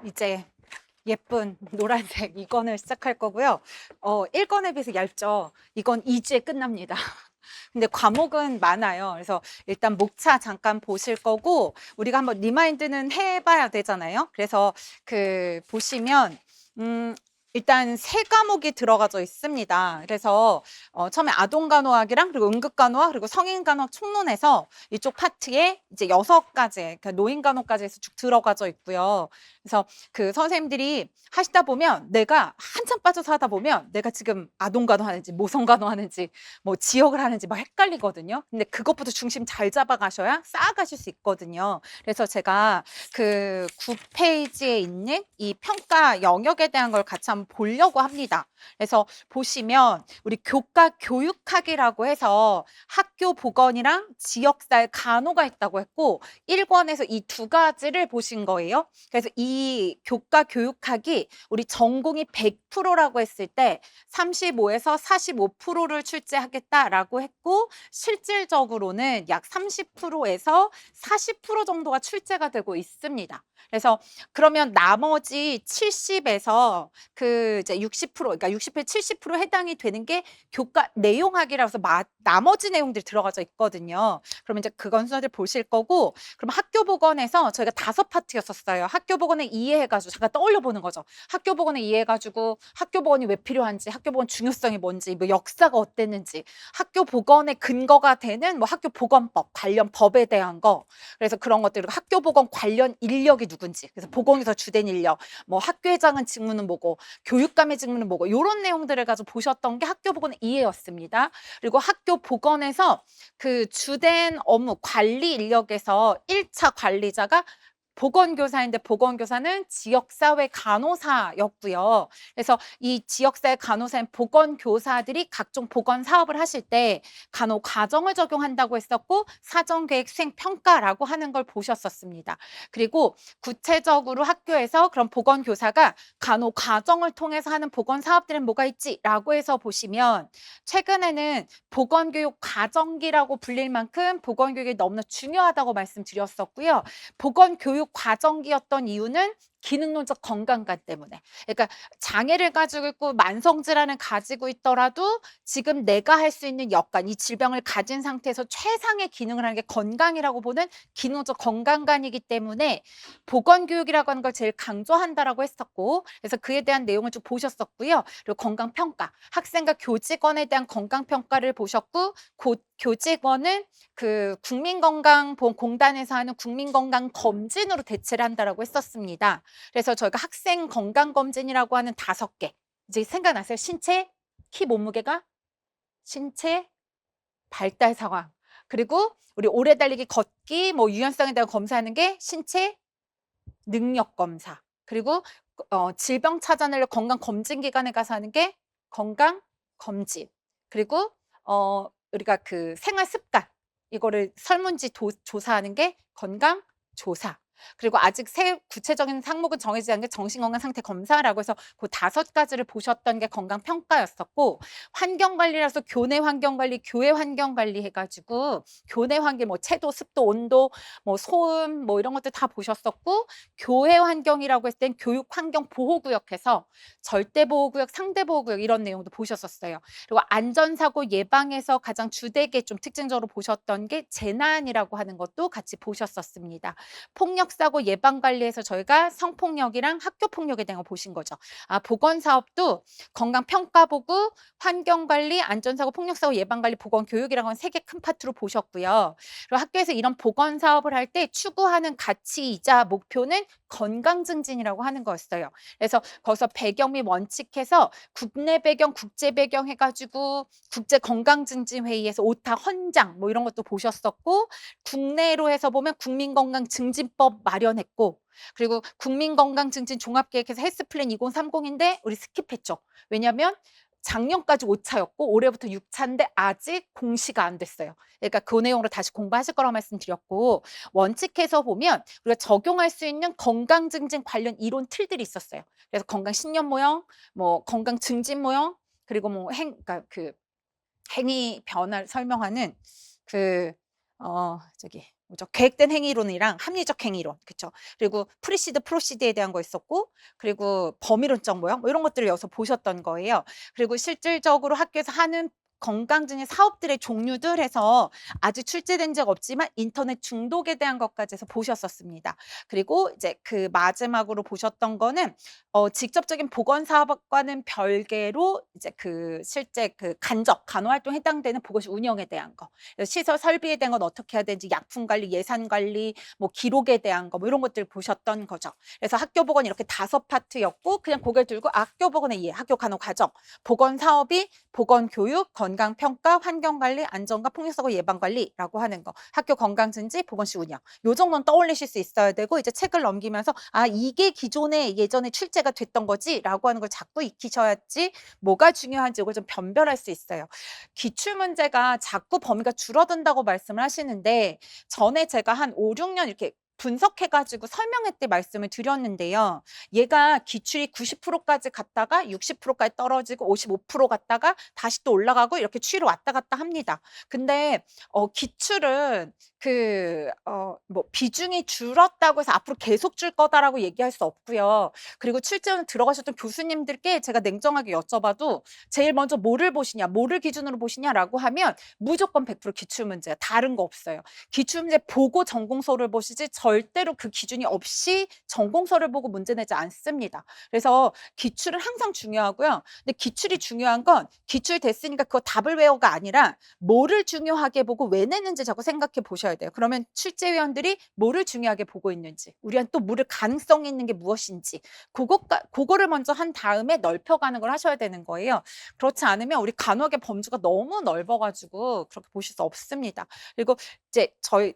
이제 예쁜 노란색 이건을 시작할 거고요. 1건에 비해서 얇죠. 이건 2주에 끝납니다. 근데 과목은 많아요. 그래서 일단 목차 잠깐 보실 거고, 우리가 한번 리마인드는 해봐야 되잖아요. 그래서 보시면, 일단 세 과목이 들어가져 있습니다. 그래서 처음에 아동간호학이랑 그리고 응급간호학 그리고 성인간호학 총론에서 이쪽 파트에 이제 6가지, 그러니까 노인간호까지 해서 쭉 들어가져 있고요. 그래서 그 선생님들이 하시다 보면 내가 한참 빠져서 하다 보면 내가 지금 아동간호 하는지 모성간호 하는지 뭐 지역을 하는지 막 헷갈리거든요. 근데 그것부터 중심 잘 잡아 가셔야 쌓아가실 수 있거든요. 그래서 제가 그 9페이지에 있는 이 평가 영역에 대한 걸 같이 한번 보려고 합니다. 그래서 보시면 우리 교과 교육학이라고 해서 학교 보건이랑 지역사회 간호가 있다고 했고 1권에서 이 두 가지를 보신 거예요. 그래서 이 교과 교육학이 우리 전공이 100%라고 했을 때 35에서 45%를 출제하겠다라고 했고 실질적으로는 약 30%에서 40% 정도가 출제가 되고 있습니다. 그래서 그러면 나머지 70에서 이제 60%, 그러니까 60에 70% 해당이 되는 게 교과 내용학이라고 해서 나머지 내용들이 들어가져 있거든요. 그러면 이제 그건 순서대로 보실 거고, 그럼 학교 보건에서 저희가 5파트였었어요. 학교 보건을 이해해가지고 잠깐 떠올려 보는 거죠. 학교 보건을 이해해가지고 학교 보건이 왜 필요한지, 학교 보건 중요성이 뭔지, 뭐 역사가 어땠는지, 학교 보건의 근거가 되는 뭐 학교 보건법 관련 법에 대한 거, 그래서 그런 것들, 학교 보건 관련 인력이 누군지, 그래서 보건에서 주된 인력, 뭐 학교회장은 직무는 뭐고, 교육감의 직무는 뭐고, 이런 내용들을 가지고 보셨던 게 학교 보건의 이해였습니다. 그리고 학교 보건에서 그 주된 업무 관리 인력에서 1차 관리자가 보건교사인데 보건교사는 지역사회 간호사였고요. 그래서 이 지역사회 간호사인 보건교사들이 각종 보건 사업을 하실 때 간호 과정을 적용한다고 했었고 사전계획 수행평가라고 하는 걸 보셨었습니다. 그리고 구체적으로 학교에서 그런 보건교사가 간호 과정을 통해서 하는 보건 사업들은 뭐가 있지라고 해서 보시면 최근에는 보건교육 과정기라고 불릴 만큼 보건교육이 너무나 중요하다고 말씀드렸었고요. 보건교육 과정기였던 이유는 기능론적 건강관 때문에. 그러니까 장애를 가지고 있고 만성질환을 가지고 있더라도 지금 내가 할 수 있는 역관, 이 질병을 가진 상태에서 최상의 기능을 하는 게 건강이라고 보는 기능적 건강관이기 때문에 보건교육이라고 하는 걸 제일 강조한다라고 했었고, 그래서 그에 대한 내용을 쭉 보셨었고요. 그리고 건강평가, 학생과 교직원에 대한 건강평가를 보셨고, 교직원은 그 국민건강보험공단에서 하는 국민건강검진으로 대체를 한다라고 했었습니다. 그래서 저희가 학생 건강검진이라고 하는 5개, 이제 생각나세요? 신체, 키 몸무게가, 신체, 발달 상황, 그리고 우리 오래 달리기 걷기 뭐 유연성에 대한 검사하는 게 신체 능력 검사, 그리고 질병 찾아내려 건강검진기관에 가서 하는 게 건강검진, 그리고 우리가 그 생활습관 이거를 설문지 조사하는 게 건강조사, 그리고 아직 새 구체적인 항목은 정해지지 않은 게 정신건강상태검사라고 해서 그 5가지를 보셨던 게 건강평가였었고, 환경관리라서 교내 환경관리, 교외 환경관리 해가지고 교내 환경 뭐 채도, 습도, 온도, 뭐 소음 뭐 이런 것들 다 보셨었고, 교외 환경이라고 했을 땐 교육환경보호구역에서 절대보호구역, 상대보호구역 이런 내용도 보셨었어요. 그리고 안전사고 예방에서 가장 주되게 좀 특징적으로 보셨던 게 재난이라고 하는 것도 같이 보셨었습니다. 폭력사고 예방관리에서 저희가 성폭력이랑 학교폭력에 대한 거 보신 거죠. 보건사업도 건강평가보고 환경관리, 안전사고, 폭력사고 예방관리, 보건교육이라고 하는 3개 큰 파트로 보셨고요. 그리고 학교에서 이런 보건 사업을 할 때 추구하는 가치이자 목표는 건강 증진이라고 하는 거였어요. 그래서 거기서 배경 및 원칙해서 국내 배경, 국제 배경 해가지고 국제 건강 증진 회의에서 오타 헌장 뭐 이런 것도 보셨었고, 국내로 해서 보면 국민건강 증진법 마련했고, 그리고 국민건강증진 종합계획에서 헬스플랜 2030인데 우리 스킵했죠. 왜냐하면 작년까지 5차였고 올해부터 6차인데 아직 공시가 안 됐어요. 그러니까 그 내용으로 다시 공부하실 거라고 말씀드렸고, 원칙에서 보면 우리가 적용할 수 있는 건강 증진 관련 이론 틀들이 있었어요. 그래서 건강 신념 모형, 뭐 건강 증진 모형, 그리고 뭐 그러니까 그 행위 변화를 설명하는 저기 뭐죠? 계획된 행위론이랑 합리적 행위론, 그쵸? 그리고 프리시드, 프로시드에 대한 거 있었고, 그리고 범위론적 모형, 뭐 이런 것들을 여기서 보셨던 거예요. 그리고 실질적으로 학교에서 하는 건강증진 사업들의 종류들 해서 아직 출제된 적 없지만 인터넷 중독에 대한 것까지 해서 보셨었습니다. 그리고 이제 그 마지막으로 보셨던 거는 직접적인 보건 사업과는 별개로 이제 그 실제 그 간호활동에 해당되는 보건실 운영에 대한 거. 그래서 시설 설비에 대한 건 어떻게 해야 되는지, 약품 관리, 예산 관리, 뭐 기록에 대한 거, 뭐 이런 것들 보셨던 거죠. 그래서 학교 보건 이렇게 5파트였고, 그냥 고개를 들고 학교 보건의 이해, 학교 간호 과정, 보건 사업이 보건 교육, 건강 평가, 환경 관리, 안전과 폭력사고 예방 관리라고 하는 거. 학교 건강 증진, 보건실 운영. 요 정도는 떠올리실 수 있어야 되고, 이제 책을 넘기면서 아, 이게 기존에 예전에 출제가 됐던 거지라고 하는 걸 자꾸 익히셔야지 뭐가 중요한지 이걸 좀 변별할 수 있어요. 기출 문제가 자꾸 범위가 줄어든다고 말씀을 하시는데, 전에 제가 한 5, 6년 이렇게 분석해 가지고 설명회 때 말씀을 드렸는데요. 얘가 기출이 90%까지 갔다가 60%까지 떨어지고 55% 갔다가 다시 또 올라가고 이렇게 추이로 왔다 갔다 합니다. 근데 기출은 뭐 비중이 줄었다고 해서 앞으로 계속 줄 거다라고 얘기할 수 없고요. 그리고 출제원 들어가셨던 교수님들께 제가 냉정하게 여쭤봐도 제일 먼저 뭐를 보시냐, 뭐를 기준으로 보시냐라고 하면 무조건 100% 기출 문제야. 다른 거 없어요. 기출 문제 보고 전공서를 보시지 절대로 그 기준이 없이 전공서를 보고 문제 내지 않습니다. 그래서 기출은 항상 중요하고요. 근데 기출이 중요한 건 기출 됐으니까 그거 답을 외워가 아니라 뭐를 중요하게 보고 왜 내는지 자꾸 생각해 보셔야 돼요. 그러면 출제위원들이 뭐를 중요하게 보고 있는지, 우리한테 또 물을 가능성이 있는 게 무엇인지, 그거를 먼저 한 다음에 넓혀가는 걸 하셔야 되는 거예요. 그렇지 않으면 우리 간호학의 범주가 너무 넓어가지고 그렇게 보실 수 없습니다. 그리고 이제 저희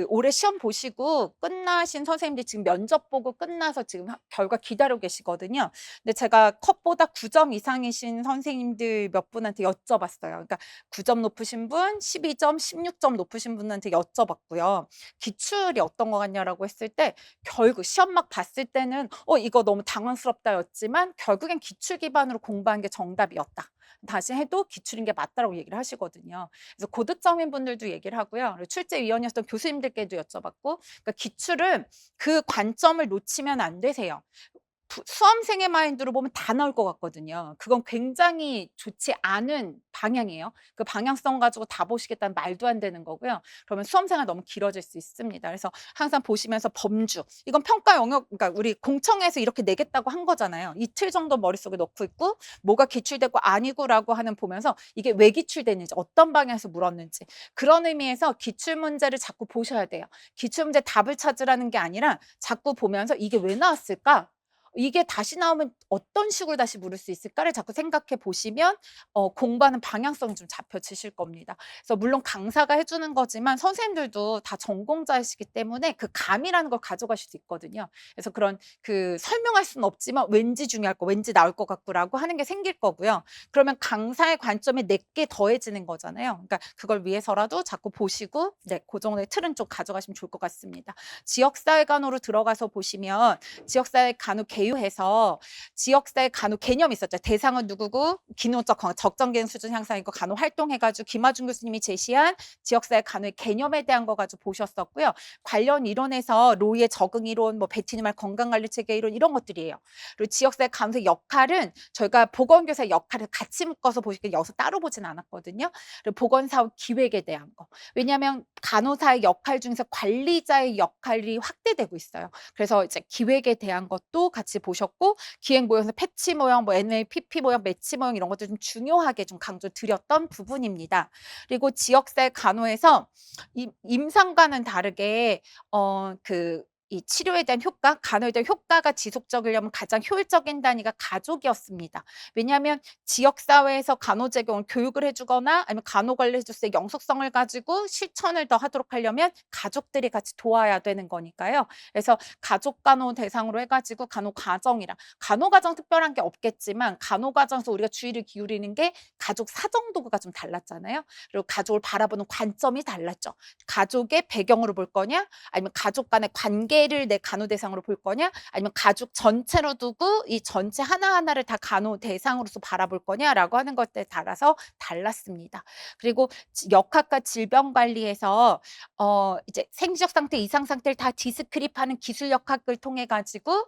올해 시험 보시고 끝나신 선생님들이 지금 면접 보고 끝나서 지금 결과 기다리고 계시거든요. 근데 제가 컷보다 9점 이상이신 선생님들 몇 분한테 여쭤봤어요. 그러니까 9점 높으신 분, 12점, 16점 높으신 분한테 여쭤봤고요. 기출이 어떤 거 같냐라고 했을 때 결국 시험 막 봤을 때는 이거 너무 당황스럽다였지만 결국엔 기출 기반으로 공부한 게 정답이었다. 다시 해도 기출인 게 맞다라고 얘기를 하시거든요. 그래서 고득점인 분들도 얘기를 하고요. 그리고 출제위원이었던 교수님들께도 여쭤봤고, 그러니까 기출은 그 관점을 놓치면 안 되세요. 수험생의 마인드로 보면 다 나올 것 같거든요. 그건 굉장히 좋지 않은 방향이에요. 그 방향성 가지고 다 보시겠다는 말도 안 되는 거고요. 그러면 수험생활 너무 길어질 수 있습니다. 그래서 항상 보시면서 범주, 이건 평가 영역, 그러니까 우리 공청회에서 이렇게 내겠다고 한 거잖아요. 이틀 정도 머릿속에 넣고 있고 뭐가 기출되고 아니고라고 하는 보면서 이게 왜 기출되는지, 어떤 방향에서 물었는지, 그런 의미에서 기출 문제를 자꾸 보셔야 돼요. 기출 문제 답을 찾으라는 게 아니라 자꾸 보면서 이게 왜 나왔을까? 이게 다시 나오면 어떤 식으로 다시 물을 수 있을까를 자꾸 생각해 보시면 공부하는 방향성이 좀 잡혀지실 겁니다. 그래서 물론 강사가 해주는 거지만 선생님들도 다 전공자이시기 때문에 그 감이라는 걸 가져가실 수 있거든요. 그래서 그런 설명할 수는 없지만 왠지 중요할 거, 왠지 나올 것 같고라고 하는 게 생길 거고요. 그러면 강사의 관점에 내게 더해지는 거잖아요. 그러니까 그걸 위해서라도 자꾸 보시고 그 정도의 틀은 좀 가져가시면 좋을 것 같습니다. 지역사회 간호로 들어가서 보시면 지역사회 간호 개요해서 지역사회 간호 개념이 있었죠. 대상은 누구고 기능적 적정 기능 수준 향상이고 간호 활동해가지고 김하준 교수님이 제시한 지역사회 간호의 개념에 대한 거 가지고 보셨었고요. 관련 이론에서 로이의 적응 이론, 뭐 베티니말 건강관리 체계 이론 이런 것들이에요. 그리고 지역사회 간호의 역할은 저희가 보건교사의 역할을 같이 묶어서 보시길 여기서 따로 보진 않았거든요. 그리고 보건사업 기획에 대한 거. 왜냐하면 간호사의 역할 중에서 관리자의 역할이 확대되고 있어요. 그래서 이제 기획에 대한 것도 같이 보셨고 기획 모형에서 패치 모형, 뭐 NLPP 모형, 매치 모형 이런 것들 좀 중요하게 좀 강조드렸던 부분입니다. 그리고 지역사회 간호에서 임상과는 다르게 이 치료에 대한 효과, 간호에 대한 효과가 지속적이려면 가장 효율적인 단위가 가족이었습니다. 왜냐하면 지역사회에서 간호 제공을 교육을 해주거나 아니면 간호 관리 해줬을 때 영속성을 가지고 실천을 더 하도록 하려면 가족들이 같이 도와야 되는 거니까요. 그래서 가족 간호 대상으로 해가지고 간호 과정이랑 간호 과정 특별한 게 없겠지만 간호 과정에서 우리가 주의를 기울이는 게 가족 사정 도구가 좀 달랐잖아요. 그리고 가족을 바라보는 관점이 달랐죠. 가족의 배경으로 볼 거냐 아니면 가족 간의 관계 개개를 내 간호 대상으로 볼 거냐, 아니면 가족 전체로 두고 이 전체 하나하나를 다 간호 대상으로서 바라볼 거냐라고 하는 것에 따라서 달랐습니다. 그리고 역학과 질병관리에서 이제 생리적 상태, 이상 상태를 다 디스크립하는 기술 역학을 통해 가지고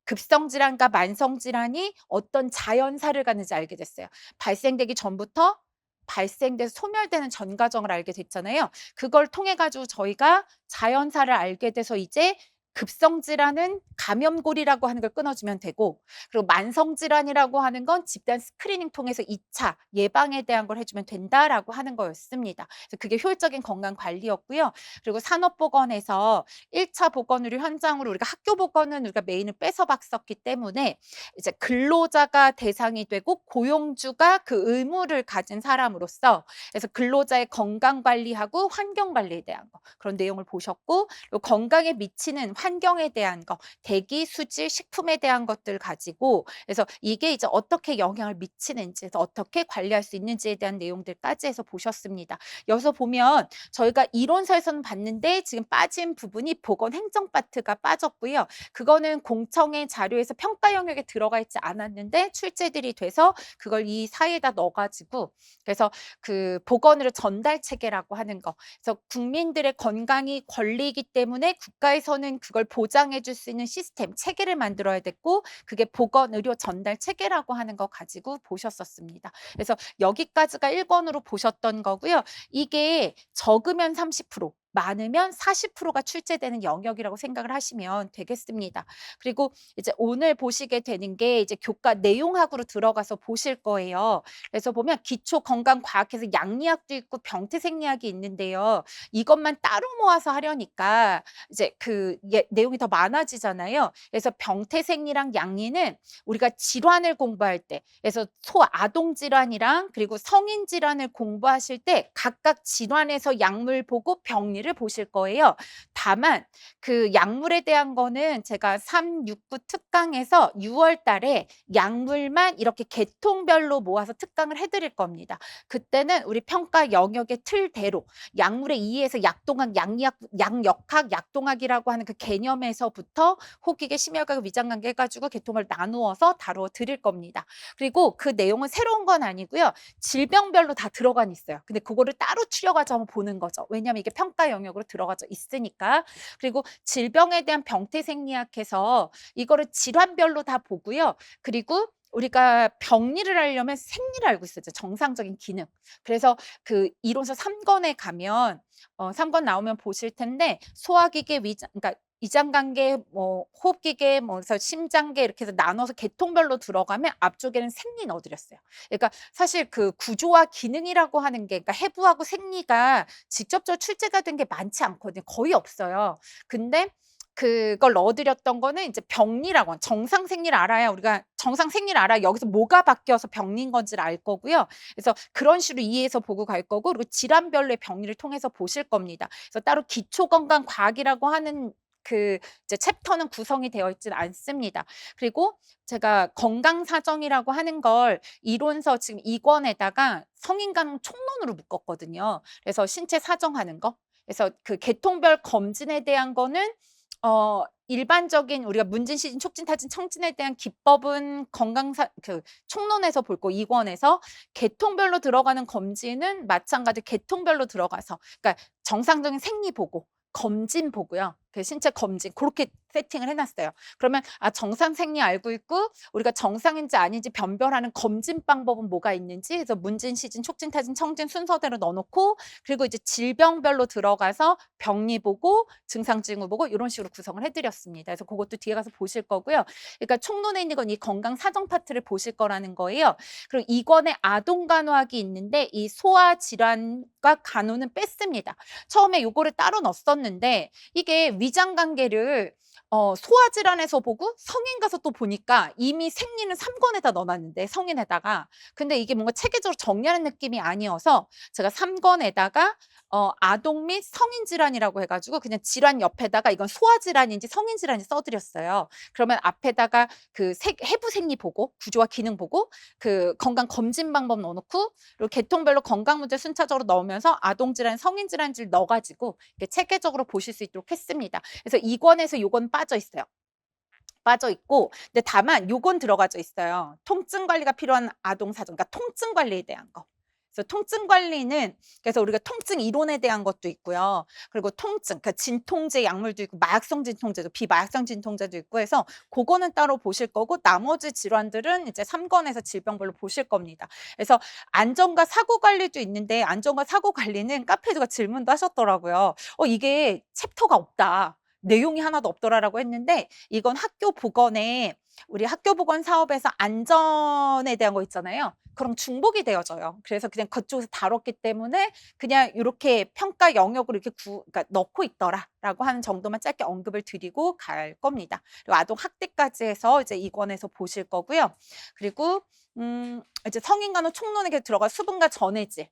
급성 질환과 만성 질환이 어떤 자연사를 갖는지 알게 됐어요. 발생되기 전부터 발생돼서 소멸되는 전 과정을 알게 됐잖아요. 그걸 통해 가지고 저희가 자연사를 알게 돼서 이제 급성 질환은 감염골이라고 하는 걸 끊어주면 되고, 그리고 만성 질환이라고 하는 건 집단 스크리닝 통해서 2차 예방에 대한 걸 해주면 된다라고 하는 거였습니다. 그래서 그게 효율적인 건강 관리였고요. 그리고 산업보건에서 1차 보건의료 현장으로 우리가 학교 보건은 우리가 메인을 뺏어 봤었기 때문에 이제 근로자가 대상이 되고 고용주가 그 의무를 가진 사람으로서, 그래서 근로자의 건강 관리하고 환경 관리에 대한 거, 그런 내용을 보셨고, 그리고 건강에 미치는 환경에 대한 거, 대기, 수질, 식품에 대한 것들 가지고, 그래서 이게 이제 어떻게 영향을 미치는지, 그래서 어떻게 관리할 수 있는지에 대한 내용들까지 해서 보셨습니다. 여기서 보면 저희가 이론서에서는 봤는데 지금 빠진 부분이 보건행정 파트가 빠졌고요. 그거는 공청회 자료에서 평가 영역에 들어가 있지 않았는데 출제들이 돼서 그걸 이 사이에다 넣어가지고, 그래서 그 보건의료 전달 체계라고 하는 거, 그래서 국민들의 건강이 권리이기 때문에 국가에서는 그걸 보장해 줄 수 있는 시스템, 체계를 만들어야 됐고, 그게 보건의료 전달 체계라고 하는 거 가지고 보셨었습니다. 그래서 여기까지가 1권으로 보셨던 거고요. 이게 적으면 30%, 많으면 40%가 출제되는 영역이라고 생각을 하시면 되겠습니다. 그리고 이제 오늘 보시게 되는 게 이제 교과 내용학으로 들어가서 보실 거예요. 그래서 보면 기초건강과학에서 양리학도 있고 병태생리학이 있는데요. 이것만 따로 모아서 하려니까 이제 그 내용이 더 많아지잖아요. 그래서 병태생리랑 양리는 우리가 질환을 공부할 때, 그래서 소아동 질환이랑 그리고 성인 질환을 공부하실 때 각각 질환에서 약물 보고 병리를 보실 거예요. 다만 그 약물에 대한 거는 제가 3, 6, 9 특강에서 6월 달에 약물만 이렇게 계통별로 모아서 특강을 해드릴 겁니다. 그때는 우리 평가 영역의 틀대로 약물의 이해에서 약동학, 양리학, 양역학, 약동학이라고 하는 그 개념에서부터 호기계, 심혈관, 위장관계 해가지고 계통을 나누어서 다루어 드릴 겁니다. 그리고 그 내용은 새로운 건 아니고요. 질병별로 다 들어가 있어요. 근데 그거를 따로 추려가지고 한번 보는 거죠. 왜냐하면 이게 평가 영역으로 들어가져 있으니까. 그리고 질병에 대한 병태생리학에서 이거를 질환별로 다 보고요. 그리고 우리가 병리를 하려면 생리를 알고 있어야죠. 정상적인 기능. 그래서 그 이론서 3권에 가면 3권 나오면 보실 텐데 소화기계, 위장, 그러니까 이장관계, 뭐 호흡기계, 뭐 그래서 심장계 이렇게 해서 나눠서 계통별로 들어가면 앞쪽에는 생리 넣어드렸어요. 그러니까 사실 그 구조와 기능이라고 하는 게, 그러니까 해부하고 생리가 직접적으로 출제가 된 게 많지 않거든요. 거의 없어요. 근데 그걸 넣어드렸던 거는 이제 병리라고, 정상 생리를 알아야 우리가 정상 생리를 알아야 여기서 뭐가 바뀌어서 병리인 건지를 알 거고요. 그래서 그런 식으로 이해해서 보고 갈 거고, 그리고 질환별로의 병리를 통해서 보실 겁니다. 그래서 따로 기초건강과학이라고 하는 그 이제 챕터는 구성이 되어 있지는 않습니다. 그리고 제가 건강사정이라고 하는 걸 이론서 지금 2권에다가 성인간 총론으로 묶었거든요. 그래서 신체 사정하는 거. 그래서 그 계통별 검진에 대한 거는 일반적인 우리가 문진, 시진, 촉진, 타진, 청진에 대한 기법은 건강사 그 총론에서 볼 거, 2권에서 계통별로 들어가는 검진은 마찬가지 계통별로 들어가서, 그러니까 정상적인 생리 보고 검진 보고요. 그 신체 검진 그렇게 세팅을 해놨어요. 그러면 정상 생리 알고 있고 우리가 정상인지 아닌지 변별하는 검진 방법은 뭐가 있는지, 그래서 문진, 시진, 촉진, 타진, 청진 순서대로 넣어놓고, 그리고 이제 질병별로 들어가서 병리 보고 증상 징후 보고 이런 식으로 구성을 해드렸습니다. 그래서 그것도 뒤에 가서 보실 거고요. 그러니까 총론에 있는 건 이 건강 사정 파트를 보실 거라는 거예요. 그리고 이권에 아동 간호학이 있는데 이 소아 질환과 간호는 뺐습니다. 처음에 요거를 따로 넣었었는데 이게 위장 관계를 소아질환에서 보고 성인 가서 또 보니까 이미 생리는 3 권에다 넣어 놨는데 성인에다가. 근데 이게 뭔가 체계적으로 정리하는 느낌이 아니어서 제가 3 권에다가 아동 및 성인 질환이라고 해 가지고 그냥 질환 옆에다가 이건 소아질환인지 성인 질환인지 써 드렸어요. 그러면 앞에다가 그 해부 생리 보고, 구조와 기능 보고, 그 건강 검진 방법 넣어 놓고, 그리고 계통별로 건강 문제 순차적으로 넣으면서 아동 질환, 성인 질환지를 넣어 가지고 이렇게 체계적으로 보실 수 있도록 했습니다. 그래서 2 권에서 요건 빠져 있어요. 빠져 있고, 근데 다만 요건 들어가져 있어요. 통증 관리가 필요한 아동 사전, 그러니까 통증 관리에 대한 거. 그래서 통증 관리는, 그래서 우리가 통증 이론에 대한 것도 있고요. 그리고 통증, 그러니까 진통제 약물도 있고 마약성 진통제도, 비마약성 진통제도 있고 해서 고거는 따로 보실 거고, 나머지 질환들은 이제 3 권에서 질병별로 보실 겁니다. 그래서 안전과 사고 관리도 있는데, 안전과 사고 관리는 카페에다가 질문도 하셨더라고요. 이게 챕터가 없다. 내용이 하나도 없더라라고 했는데, 이건 학교 보건에, 우리 학교 보건 사업에서 안전에 대한 거 있잖아요. 그럼 중복이 되어져요. 그래서 그냥 그쪽에서 다뤘기 때문에 그냥 요렇게 평가 영역으로 이렇게 그러니까 넣고 있더라라고 하는 정도만 짧게 언급을 드리고 갈 겁니다. 그리고 아동 학대까지 해서 이제 이 권에서 보실 거고요. 그리고 이제 성인 간호 총론에 들어가 수분과 전해질.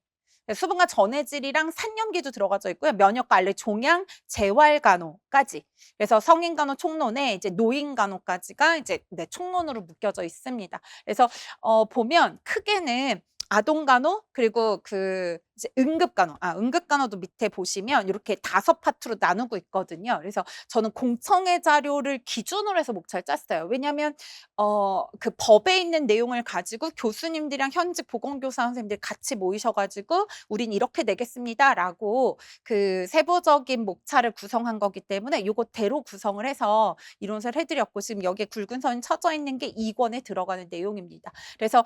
수분과 전해질이랑 산염기도 들어가져 있고요. 면역과 알레 종양, 재활 간호까지. 그래서 성인 간호 총론에 이제 노인 간호까지가 이제 네, 총론으로 묶여져 있습니다. 그래서 보면 크게는 아동 간호, 그리고 그 이제 응급 간호. 응급 간호도 밑에 보시면 이렇게 5 파트로 나누고 있거든요. 그래서 저는 공청회 자료를 기준으로 해서 목차를 짰어요. 왜냐하면 그 법에 있는 내용을 가지고 교수님들이랑 현직 보건교사 선생님들이 같이 모이셔 가지고 "우린 이렇게 내겠습니다."라고 그 세부적인 목차를 구성한 거기 때문에 요거대로 구성을 해서 이론서를 해 드렸고, 지금 여기에 굵은 선이 쳐져 있는 게 2 권에 들어가는 내용입니다. 그래서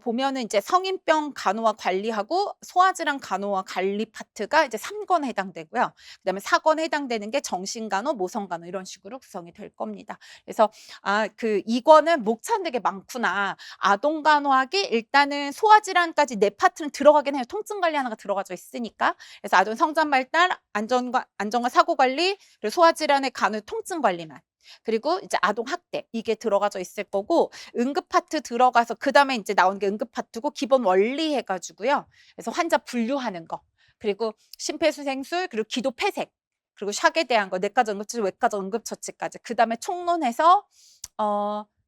보면은 이제 성인병 간호와 관리하고 소아질환 간호와 관리 파트가 이제 3 권에 해당되고요. 그다음에 4 권에 해당되는 게 정신간호, 모성간호 이런 식으로 구성이 될 겁니다. 그래서 그 2 권은 목차는 되게 많구나. 아동 간호학이 일단은 소아질환까지 4 파트는 들어가긴 해요. 통증 관리 하나가 들어가져 있으니까. 그래서 아동 성장 발달, 안전과 사고 관리, 그리고 소아질환의 간호 통증 관리만. 그리고 이제 아동 학대 이게 들어가져 있을 거고, 응급 파트 들어가서 그다음에 인제 나오는 게 응급 파트고, 기본 원리 해 가지고요. 그래서 환자 분류하는 거, 그리고 심폐소생술, 그리고 기도 폐색, 그리고 샥에 대한 거, 내과적 응급처치, 외과적 응급처치까지. 그다음에 총론해서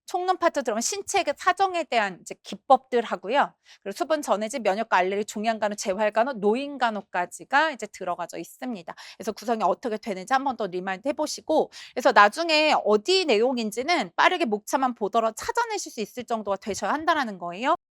총론 파트 들어가면 신체 그 사정에 대한 이제 기법들 하고요. 그리고 수분 전해질, 면역과 알레르기, 종양간호, 재활간호, 노인간호까지가 이제 들어가져 있습니다. 그래서 구성이 어떻게 되는지 한 번 더 리마인드 해 보시고, 그래서 나중에 어디 내용인지는 빠르게 목차만 보더라도 찾아내실 수 있을 정도가 되셔야 한다라는 거예요.